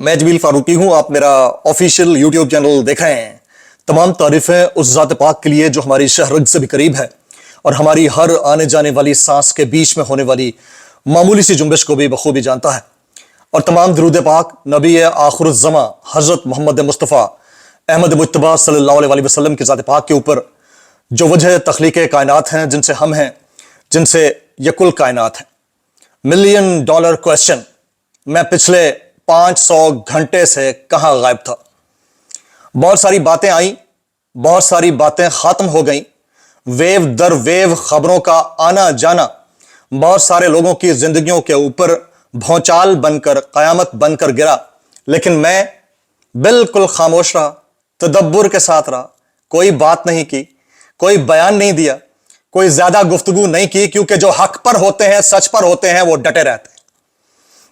मैं जमील फारूकी हूं। आप मेरा ऑफिशियल यूट्यूब चैनल देख रहे हैं। तमाम तारीफें उस ज़ात पाक के लिए जो हमारी शहरग से भी करीब है और हमारी हर आने जाने वाली सांस के बीच में होने वाली मामूली सी जुम्बिश को भी बखूबी जानता है। और तमाम दरूद पाक नबी आखिरुज़्ज़मा हज़रत मोहम्मद मुस्तफ़ा अहमद मुज्तबा सल्लल्लाहु अलैहि वसल्लम की ज़ात पाक के ऊपर जो वजह तख्लीक कायनात हैं, जिनसे हम हैं, जिनसे ये कुल कायनात है। $1 मिलियन क्वेश्चन, मैं पिछले 500 घंटे से कहां गायब था। बहुत सारी बातें आई, बहुत सारी बातें खत्म हो गई, वेव दर वेव खबरों का आना जाना बहुत सारे लोगों की जिंदगियों के ऊपर भौचाल बनकर, कयामत बनकर गिरा। लेकिन मैं बिल्कुल खामोश रहा, तदब्बुर के साथ रहा, कोई बात नहीं की, कोई बयान नहीं दिया, कोई ज्यादा गुफ्तगू नहीं की, क्योंकि जो हक पर होते हैं, सच पर होते हैं, वो डटे रहते हैं।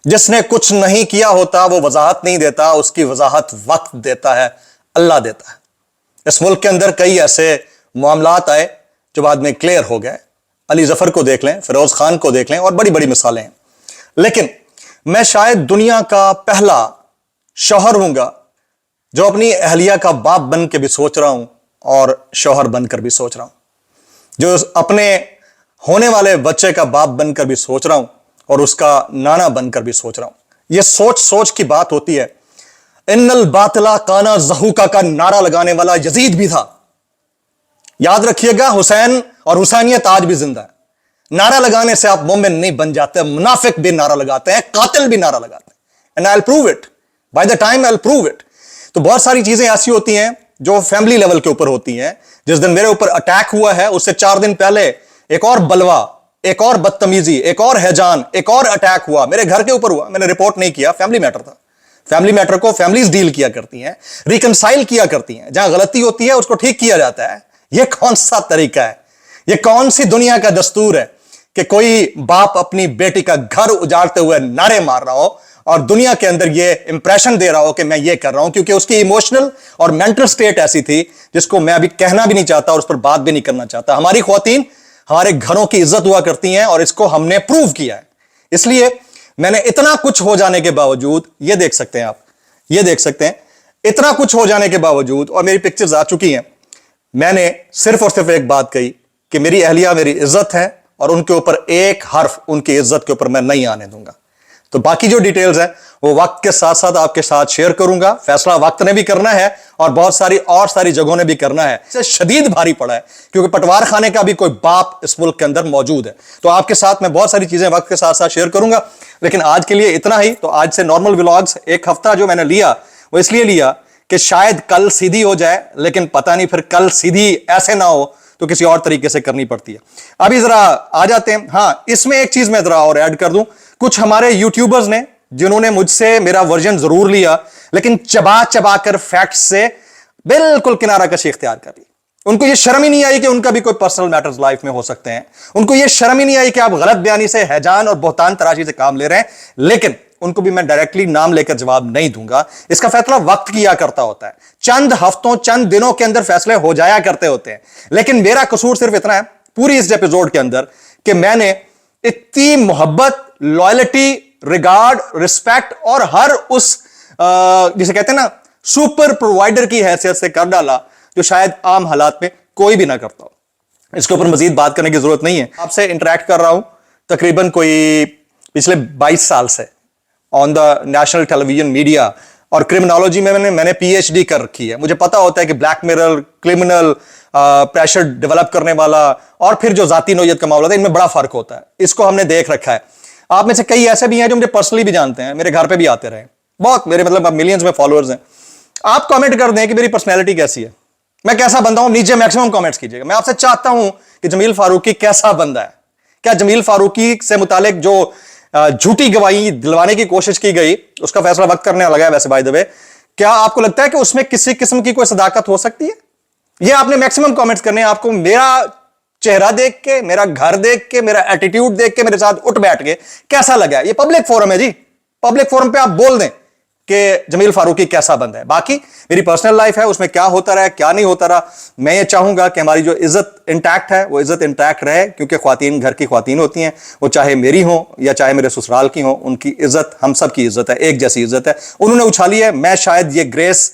जिसने कुछ नहीं किया होता वो वजाहत नहीं देता, उसकी वजाहत वक्त देता है, अल्लाह देता है। इस मुल्क के अंदर कई ऐसे मामलात आए जो बाद में क्लियर हो गए। अली जफर को देख लें, फिरोज खान को देख लें, और बड़ी बड़ी मिसालें हैं। लेकिन मैं शायद दुनिया का पहला शौहर हूंगा जो अपनी अहलिया का बाप बन के भी सोच रहा हूं और शौहर बनकर भी सोच रहा हूं, जो अपने होने वाले बच्चे का बाप बनकर भी सोच रहा हूं और उसका नाना बनकर भी सोच रहा हूं। यह सोच सोच की बात होती है। इन्नल बातिला काना ज़हूका का नारा लगाने वाला यजीद भी था। याद रखिएगा, हुसैन और हुसैनियत आज भी जिंदा है। नारा लगाने से आप मोमिन नहीं बन जाते। मुनाफिक भी नारा लगाते हैं, कातिल भी नारा लगाते हैं। And I will prove it, by the time I will prove it. तो बहुत सारी चीजें ऐसी होती हैं जो फैमिली लेवल के ऊपर होती हैं। जिस दिन मेरे ऊपर अटैक हुआ है, उससे 4 दिन पहले एक और बलवा, एक और बदतमीजी, एक और हैजान, एक और अटैक हुआ, मेरे घर के ऊपर हुआ। मैंने रिपोर्ट नहीं किया, फैमिली मैटर था। फैमिली मैटर को फैमिलीज डील किया करती हैं, रिकंसाइल किया करती हैं। जहां गलती होती है उसको ठीक किया जाता है। यह कौन सा तरीका है? यह कौन सी दुनिया का दस्तूर है कि कोई बाप अपनी बेटी का घर उजाड़ते हुए नारे मार रहा हो और दुनिया के अंदर यह इंप्रेशन दे रहा हो कि मैं ये कर रहा हूं, क्योंकि उसकी इमोशनल और मेंटल स्टेट ऐसी थी जिसको मैं अभी कहना भी नहीं चाहता और उस पर बात भी नहीं करना चाहता। हमारी ख्वातीन हमारे घरों की इज्जत हुआ करती हैं और इसको हमने प्रूव किया है। इसलिए मैंने इतना कुछ हो जाने के बावजूद, ये देख सकते हैं आप, ये देख सकते हैं, इतना कुछ हो जाने के बावजूद, और मेरी पिक्चर्स आ चुकी हैं, मैंने सिर्फ और सिर्फ एक बात कही कि मेरी अहलिया मेरी इज्जत है और उनके ऊपर एक हर्फ उनकी इज्जत के ऊपर मैं नहीं आने दूंगा। तो बाकी जो डिटेल्स हैं वो वक्त के साथ साथ आपके साथ शेयर करूंगा। फैसला वक्त ने भी करना है और बहुत सारी जगहों ने भी करना है। इससे शदीद भारी पड़ा है क्योंकि पटवार खाने का भी कोई बाप इस मुल्क के अंदर मौजूद है। तो आपके साथ मैं बहुत सारी चीजें वक्त के साथ साथ शेयर करूंगा, लेकिन आज के लिए इतना ही। तो आज से नॉर्मल व्लॉग्स एक हफ्ता जो मैंने लिया वो इसलिए लिया कि शायद कल सीधी हो जाए, लेकिन पता नहीं फिर कल सीधी ऐसे ना हो तो किसी और तरीके से करनी पड़ती है। अभी जरा आ जाते हैं। हाँ, इसमें एक चीज मैं जरा और ऐड कर दूं। कुछ हमारे यूट्यूबर्स ने जिन्होंने मुझसे मेरा वर्जन जरूर लिया, लेकिन चबा चबा कर फैक्ट से बिल्कुल किनारा कशी इख्तियार कर ली। उनको यह शर्म ही नहीं आई कि उनका भी कोई पर्सनल मैटर्स लाइफ में हो सकते हैं। उनको यह शर्म ही नहीं आई कि आप गलत बयानी से, हैजान और बोहतान तराशी से काम ले रहे हैं। लेकिन उनको भी मैं डायरेक्टली नाम लेकर जवाब नहीं दूंगा। इसका फैसला वक्त किया करता होता है। चंद हफ्तों, चंद दिनों के अंदर फैसले हो जाया करते होते हैं। लेकिन मेरा कसूर सिर्फ इतना है पूरी इस एपिसोड के अंदर कि मैंने इतनी मोहब्बत, लॉयल्टी, रिगार्ड, रिस्पेक्ट और हर उस जिसे कहते हैं ना सुपर प्रोवाइडर की हैसियत से कर डाला जो शायद आम हालात में कोई भी ना करता हो। इसके ऊपर मजीद बात करने की जरूरत नहीं है। आपसे इंटरेक्ट कर रहा हूं तकरीबन कोई पिछले 22 साल से on the national television media, और क्रिमिनोलॉजी में मैंने PhD कर रखी है। मुझे पता होता है कि black mirror, criminal, pressure develop करने वाला और फिर जो जाती नौयत का मामला था, इनमें बड़ा फर्क होता है। इसको हमने देख रखा है। आप में से कई ऐसे भी हैं जो मुझे पर्सनली भी जानते हैं, मेरे घर पे भी आते रहे, बहुत मेरे मतलब मिलियंस में फॉलोअर्स हैं। आप कमेंट कर दें कि मेरी पर्सनैलिटी कैसी है, मैं कैसा बंदा हूं, नीचे मैक्सिमम कमेंट्स कीजिएगा। मैं आपसे चाहता हूं कि जमील फारूकी कैसा बंदा है। क्या जमील फारूकी से मुतालिक जो झूठी गवाही दिलवाने की कोशिश की गई, उसका फैसला वक्त करने लगा है। वैसे बाय द वे, क्या आपको लगता है कि उसमें किसी किस्म की कोई सदाकत हो सकती है? ये आपने मैक्सिमम कमेंट्स करने हैं। आपको मेरा चेहरा देख के, मेरा घर देख के, मेरा एटीट्यूड देख के, मेरे साथ उठ बैठ के कैसा लगा? ये पब्लिक फोरम है जी, पब्लिक फोरम पे आप बोल दें کہ جمیل فاروقی کیسا بندہ ہے. باقی میری پرسنل لائف ہے, اس میں کیا ہوتا رہا کیا نہیں ہوتا رہا, میں یہ چاہوں گا کہ ہماری جو عزت انٹیکٹ ہے وہ عزت انٹیکٹ رہے, کیونکہ خواتین گھر کی خواتین ہوتی ہیں, وہ چاہے میری ہوں یا چاہے میرے سسرال کی ہوں, ان کی عزت ہم سب کی عزت ہے, ایک جیسی عزت ہے. انہوں نے اچھالی ہے, میں شاید یہ گریس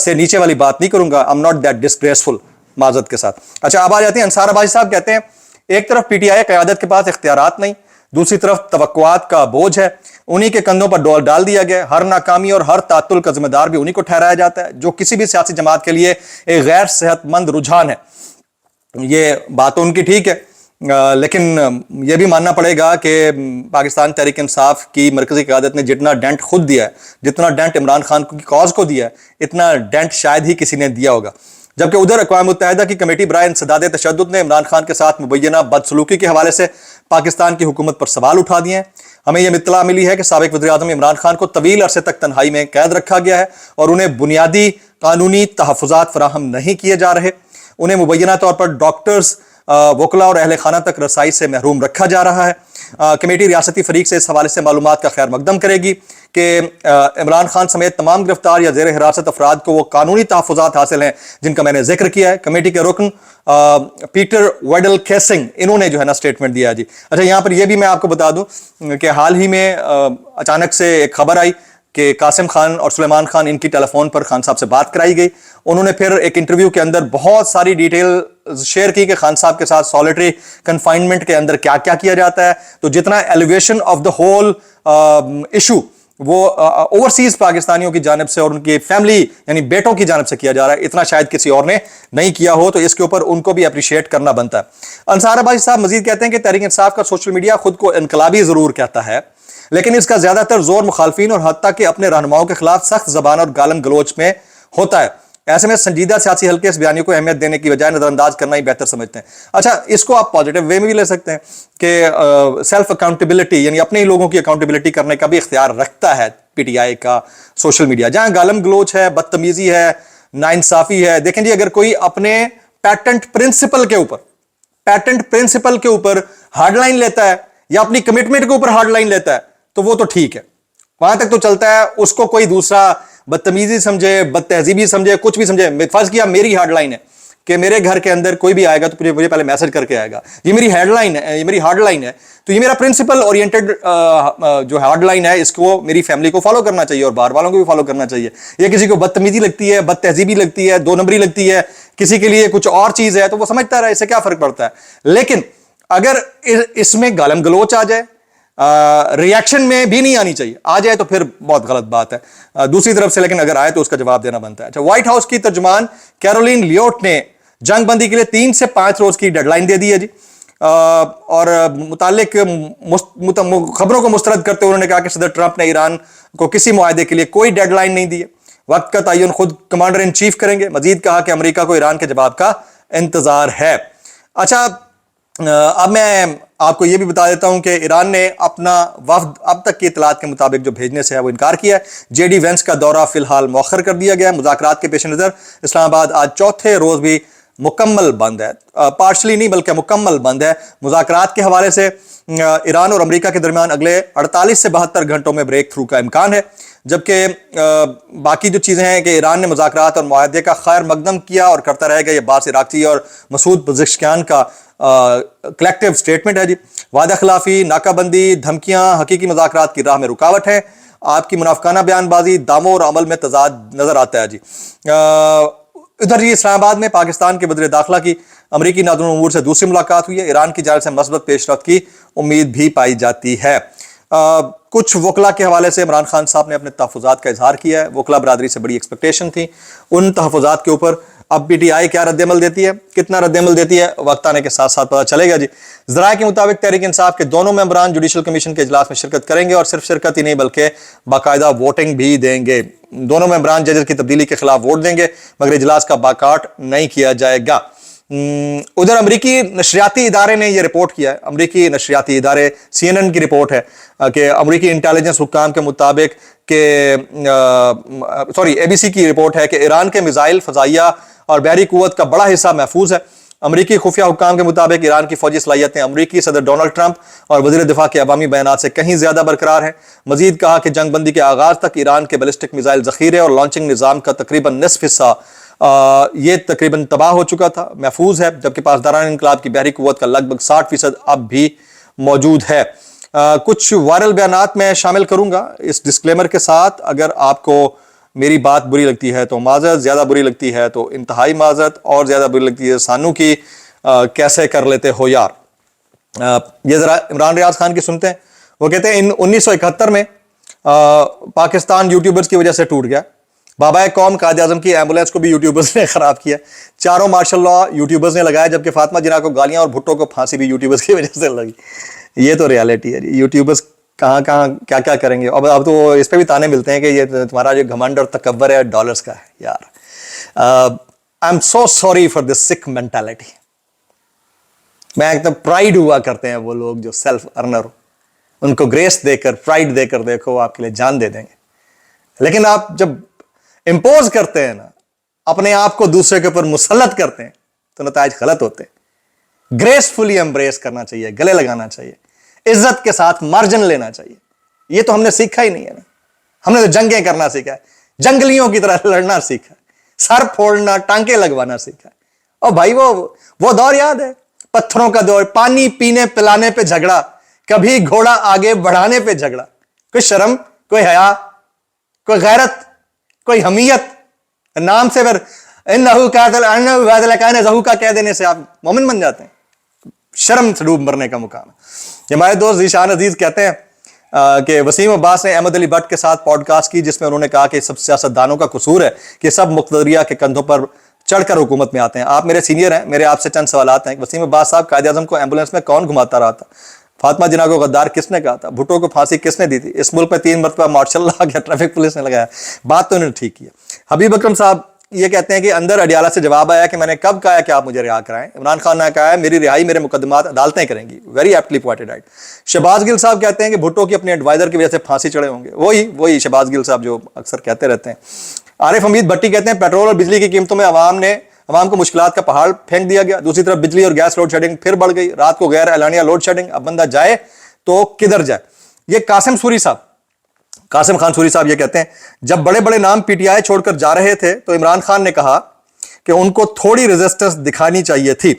سے نیچے والی بات نہیں کروں گا. I'm not that disgraceful, معذرت کے ساتھ. اچھا اب آ جاتے ہیں انصار عباسی صاحب. کہتے ہیں ایک طرف پی ٹی آئی قیادت کے پاس اختیارات نہیں, دوسری طرف توقعات کا بوجھ ہے, انہی کے کندھوں پر ڈال دیا گیا, ہر ناکامی اور ہر تعطل کا ذمہ دار بھی انہی کو ٹھہرایا جاتا ہے, جو کسی بھی سیاسی جماعت کے لیے ایک غیر صحت مند رجحان ہے. یہ بات تو ان کی ٹھیک ہے, لیکن یہ بھی ماننا پڑے گا کہ پاکستان تحریک انصاف کی مرکزی قیادت نے جتنا ڈینٹ خود دیا ہے, جتنا ڈینٹ عمران خان کی کاز کو دیا ہے, اتنا ڈینٹ شاید ہی کسی نے دیا ہوگا. جبکہ ادھر اقوام متحدہ کی کمیٹی برائے انسداد تشدد نے عمران خان کے ساتھ مبینہ بدسلوکی کے حوالے سے پاکستان کی حکومت پر سوال اٹھا دیے ہیں. ہمیں یہ اطلاع ملی ہے کہ سابق وزیر اعظم عمران خان کو طویل عرصے تک تنہائی میں قید رکھا گیا ہے اور انہیں بنیادی قانونی تحفظات فراہم نہیں کیے جا رہے. انہیں مبینہ طور پر ڈاکٹرز, وکلاء اور اہل خانہ تک رسائی سے محروم رکھا جا رہا ہے. کمیٹی ریاستی فریق سے اس حوالے سے معلومات کا خیر مقدم کرے گی کہ عمران خان سمیت تمام گرفتار یا زیر حراست افراد کو وہ قانونی تحفظات حاصل ہیں جن کا میں نے ذکر کیا ہے. کمیٹی کے رکن پیٹر ویڈل کیسنگ, انہوں نے جو ہے نا سٹیٹمنٹ دیا جی. اچھا یہاں پر یہ بھی میں آپ کو بتا دوں کہ حال ہی میں اچانک سے ایک خبر آئی کہ قاسم خان اور سلیمان خان, ان کی ٹیلی فون پر خان صاحب سے بات کرائی گئی. انہوں نے پھر ایک انٹرویو کے اندر بہت ساری ڈیٹیل شیئر کی کہ خان صاحب کے ساتھ سولیٹری کنفائنمنٹ کے اندر کیا کیا کیا جاتا ہے. تو جتنا elevation of the whole issue وہ اوورسیز پاکستانیوں کی جانب سے اور ان کی فیملی یعنی بیٹوں کی جانب سے کیا جا رہا ہے, اتنا شاید کسی اور نے نہیں کیا ہو, تو اس کے اوپر ان کو بھی اپریشیٹ کرنا بنتا ہے. انصار عباسی صاحب مزید کہتے ہیں کہ تحریک انصاف کا سوشل میڈیا خود کو انقلابی ضرور کہتا ہے, لیکن اس کا زیادہ تر زور مخالفین اور حتیٰ کہ اپنے رہنماؤں کے خلاف سخت زبان اور گالم گلوچ میں ہوتا ہے. ایسے میں سنجیدہ سیاسی حلقے اس بیانیے کو اہمیت دینے کی بجائے نظر انداز کرنا ہی بہتر سمجھتے ہیں. اچھا اس کو آپ پازیٹیو وے میں بھی لے سکتے ہیں کہ سیلف اکاؤنٹیبلٹی یعنی اپنے ہی لوگوں کی اکاؤنٹیبلٹی کرنے کا بھی اختیار رکھتا ہے پی ٹی آئی کا سوشل میڈیا. جہاں گالم گلوچ ہے, بدتمیزی ہے, ناانصافی ہے, دیکھیں جی اگر کوئی اپنے پیٹنٹ پرنسپل کے اوپر ہارڈ لائن لیتا ہے یا اپنی کمٹمنٹ کے اوپر ہارڈ لائن لیتا ہے تو وہ تو ٹھیک ہے, وہاں تک تو چلتا ہے. اس کو کوئی دوسرا بدتمیزی سمجھے, بد تہذیبی سمجھے, کچھ بھی سمجھے. فرض کیا میری ہارڈ لائن ہے کہ میرے گھر کے اندر کوئی بھی آئے گا تو مجھے پہلے میسج کر کے آئے گا, یہ میری ہیڈ لائن ہے, یہ میری ہارڈ لائن ہے, تو یہ میرا پرنسپل اورینٹڈ جو ہارڈ لائن ہے, اس کو میری فیملی کو فالو کرنا چاہیے اور باہر والوں کو بھی فالو کرنا چاہیے. یہ کسی کو بدتمیزی لگتی ہے, بد تہذیبی لگتی ہے, دو نمبری لگتی ہے, کسی کے لیے کچھ اور چیز ہے, تو وہ سمجھتا رہا, اس سے کیا فرق پڑتا ہے. لیکن اگر اس میں گالم گلوچ آ جائے, ریاکشن میں بھی نہیں آنی چاہیے, آ جائے تو پھر بہت غلط بات ہے. دوسری طرف سے لیکن اگر آئے تو اس کا جواب دینا بنتا ہے. اچھا وائٹ ہاؤس کی ترجمان کیرولین لیوٹ نے جنگ بندی کے لیے 3 سے 5 روز کی ڈیڈ لائن دے دی ہے جی, اور متعلق خبروں کو مسترد کرتے ہوئے انہوں نے کہا کہ صدر ٹرمپ نے ایران کو کسی معاہدے کے لیے کوئی ڈیڈ لائن نہیں دی ہے, وقت کا تعین خود کمانڈر ان چیف کریں گے. مزید کہا کہ امریکہ کو ایران کے جواب کا انتظار ہے. اچھا اب میں آپ کو یہ بھی بتا دیتا ہوں کہ ایران نے اپنا وفد اب تک کی اطلاعات کے مطابق جو بھیجنے سے ہے وہ انکار کیا ہے. جے ڈی وینس کا دورہ فی الحال مؤخر کر دیا گیا ہے. مذاکرات کے پیش نظر اسلام آباد آج چوتھے روز بھی مکمل بند ہے, پارشلی نہیں بلکہ مکمل بند ہے. مذاکرات کے حوالے سے ایران اور امریکہ کے درمیان اگلے 48 سے 72 گھنٹوں میں بریک تھرو کا امکان ہے, جبکہ باقی جو چیزیں ہیں کہ ایران نے مذاکرات اور معاہدے کا خیر مقدم کیا اور کرتا رہے گا. یہ عباس عراقچی اور مسعود پزشکیان کا کلیکٹیو سٹیٹمنٹ ہے جی. وعدہ خلافی, ناکہ بندی, دھمکیاں حقیقی مذاکرات کی راہ میں رکاوٹ ہیں. آپ کی منافقانہ بیان بازی, داموں اور عمل میں تضاد نظر آتا ہے جی. ادھر جی اسلام آباد میں پاکستان کے وزیر داخلہ کی امریکی ناظرین امور سے دوسری ملاقات ہوئی ہے. ایران کی جانب سے مثبت پیش رفت کی امید بھی پائی جاتی ہے. کچھ وکلاء کے حوالے سے عمران خان صاحب نے اپنے تحفظات کا اظہار کیا ہے. وکلاء برادری سے بڑی ایکسپیکٹیشن تھی. ان تحفظات کے اوپر اب پی ٹی آئی کیا رد عمل دیتی ہے, کتنا رد عمل دیتی ہے, وقت آنے کے ساتھ ساتھ پتہ چلے گا جی. ذرائع کے مطابق تحریک انصاف کے دونوں ممبران جوڈیشل کمیشن کے اجلاس میں شرکت کریں گے, اور صرف شرکت ہی نہیں بلکہ باقاعدہ ووٹنگ بھی دیں گے. دونوں ممبران ججز کی تبدیلی کے خلاف ووٹ دیں گے, مگر اجلاس کا بائیکاٹ نہیں کیا جائے گا. ادھر امریکی نشریاتی ادارے نے یہ رپورٹ کیا ہے, امریکی نشریاتی ادارے CNN کی رپورٹ ہے کہ امریکی انٹیلیجنس حکام کے مطابق کہ ABC کی رپورٹ ہے کہ ایران کے میزائل, فضائیہ اور بحری قوت کا بڑا حصہ محفوظ ہے. अमरीकी खुफिया हुक्काम के मुताबिक ईरान की फौजी सलाहियतें अमरीकी सदर डोनाल्ड ट्रंप और वजीर दिफा के अवामी बयानात से कहीं ज्यादा बरकरार हैं। मजीद कहा कि जंगबंदी के आगाज तक ईरान के बैलिस्टिक मिसाइल जखीरे और लॉन्चिंग निज़ाम का तकरीबन निस्फ हिस्सा ये तकरीबन तबाह हो चुका था, महफूज है, जबकि पासदारान इनकलाब की बहरी कुव्वत का लगभग 60% अब भी मौजूद है। कुछ वायरल बयानात मैं शामिल करूंगा इस डिस्क्लेमर के साथ। अगर आपको मेरी बात बुरी लगती है तो माजरत, ज्यादा बुरी लगती है तो इंतहाई माजरत, और ज्यादा बुरी लगती है सानू की कैसे कर लेते हो यार। ये जरा इमरान रियाज खान की सुनते हैं। वो कहते हैं इन 1971 में पाकिस्तान यूट्यूबर्स की वजह से टूट गया। बाबा कौम कायद आजम की एम्बुलेंस को भी यूट्यूबर्स ने खराब किया। चारों मार्शल लॉ यूट्यूबर्स ने लगाया, जबकि फातिमा जिन्ना को गालियां और भुट्टो को फांसी भी यूट्यूबर्स की वजह से लगी। ये तो रियलिटी है। यूट्यूबर्स कहाँ क्या क्या करेंगे। अब तो इस पे भी ताने मिलते हैं कि ये तुम्हारा जो घमंड और तकब्बर है डॉलर्स का है यार। I am so sorry for this sick mentality. मैं एकदम प्राइड हुआ करते हैं वो लोग जो सेल्फ अर्नर हो, उनको ग्रेस देकर, प्राइड देकर देखो आपके लिए जान दे देंगे। लेकिन आप जब इंपोज करते हैं ना, अपने आप को दूसरे के ऊपर मुसल्लत करते हैं, तो नताइज गलत होते हैं। ग्रेसफुली एम्ब्रेस करना चाहिए, गले लगाना चाहिए, इज्जत के साथ मार्जिन लेना चाहिए। ये तो हमने सीखा ही नहीं है ना। हमने तो जंगें करना सीखा है, जंगलियों की तरह लड़ना सीखा है, सर फोड़ना, टांके लगवाना सीखा है। और भाई वो दौर याद है, पत्थरों का दौर, पानी पीने पिलाने पे झगड़ा, कभी घोड़ा आगे बढ़ाने पे झगड़ा। कोई शर्म, कोई हया, कोई गैरत, कोई हमीयत। नाम से फिर इन्नहु जहू का कह देने से आप मोमिन बन जाते हैं। शर्म से डूब मरने का मुकाम है। हमारे दोस्त ज़ीशान अजीज कहते हैं कि वसीम अब्बास ने अहमद अली भट्ट के साथ पॉडकास्ट की, जिसमें उन्होंने कहा कि सब सियासतदानों का कसूर है कि सब मुक़्तदरिया के कंधों पर चढ़कर हुकूमत में आते हैं। आप मेरे सीनियर हैं, मेरे आपसे चंद सवालात हैं। वसीम अब्बास साहब, कायद आज़म को एम्बुलेंस में कौन घुमाता रहा था? फातिमा जिन्ना को गद्दार किसने कहा था? भुट्टो को फांसी किसने दी थी? इस मुल्क में 3 मरतबा मार्शल लॉ गया, ट्रैफिक पुलिस ने लगाया। बात तो इन्होंने ठीक की है। हबीब अकरम साहब ये कहते हैं कि अंदर अडियाला से जवाब आया कि मैंने कब कहा कि आप मुझे रिहा कराएं। इमरान खान ने कहा है मेरी रिहाई मेरे मुकदमात अदालतें करेंगी। Very aptly pointed out. Shahbaz Gill साहब कहते हैं कि भुट्टो की अपने एडवाइजर की वजह से फांसी चढ़े होंगे। वही शहबाज गिल साहब जो अक्सर कहते रहते हैं। आरिफ हमीद भट्टी कहते हैं पेट्रोल और बिजली की कीमतों में अवाम को मुश्किलात का पहाड़ फेंक दिया गया। दूसरी तरफ बिजली और गैस लोड शेडिंग फिर बढ़ गई। रात को गैर एलानिया लोड शेडिंग। अब बंदा जाए तो किधर जाए। ये कासिम खान सूरी साहब ये कहते हैं जब बड़े बड़े नाम पीटीआई छोड़कर जा रहे थे तो इमरान खान ने कहा कि उनको थोड़ी रेजिस्टेंस दिखानी चाहिए थी।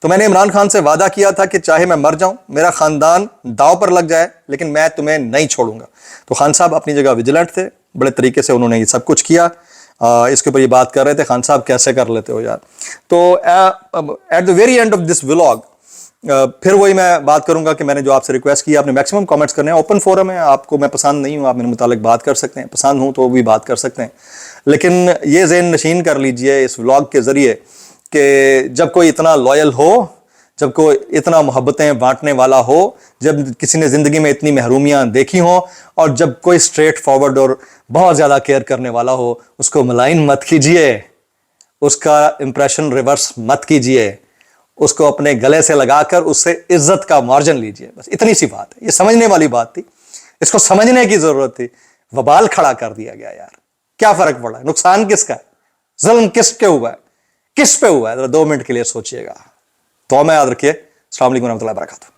तो मैंने इमरान खान से वादा किया था कि चाहे मैं मर जाऊं, मेरा खानदान दांव पर लग जाए, लेकिन मैं तुम्हें नहीं छोड़ूंगा। तो खान साहब अपनी जगह विजिलेंट थे, बड़े तरीके से उन्होंने ये सब कुछ किया। इसके ऊपर ये बात कर रहे थे, खान साहब कैसे कर लेते हो यार। तो at the very end of this vlog फिर वही मैं बात करूंगा कि मैंने जो आपसे रिक्वेस्ट की, आपने मैक्सिमम कमेंट्स करने हैं। ओपन फोरम है, आपको मैं पसंद नहीं हूं, आप मेरे मुतालिक बात कर सकते हैं, पसंद हूं तो भी बात कर सकते हैं। लेकिन ये ज़हन नशीन कर लीजिए इस व्लॉग के ज़रिए कि जब कोई इतना लॉयल हो, जब कोई इतना मोहब्बतें बांटने वाला हो, जब किसी ने ज़िंदगी में इतनी महरूमियाँ देखी हों, और जब कोई स्ट्रेट फॉरवर्ड और बहुत ज़्यादा केयर करने वाला हो, उसको मलाइन मत कीजिए, उसका इंप्रेशन रिवर्स मत कीजिए, उसको अपने गले से लगाकर उससे इज्जत का मार्जिन लीजिए। बस इतनी सी बात है। ये समझने वाली बात थी, इसको समझने की जरूरत थी। वबाल खड़ा कर दिया गया यार। क्या फर्क पड़ा? नुकसान किसका है? जुल्म किसके हुआ है? किस पे हुआ है? 2 मिनट के लिए सोचिएगा। तो मैं याद रखिए। अस्सलाम वालेकुम रहमतुल्लाहि व बरकातहू।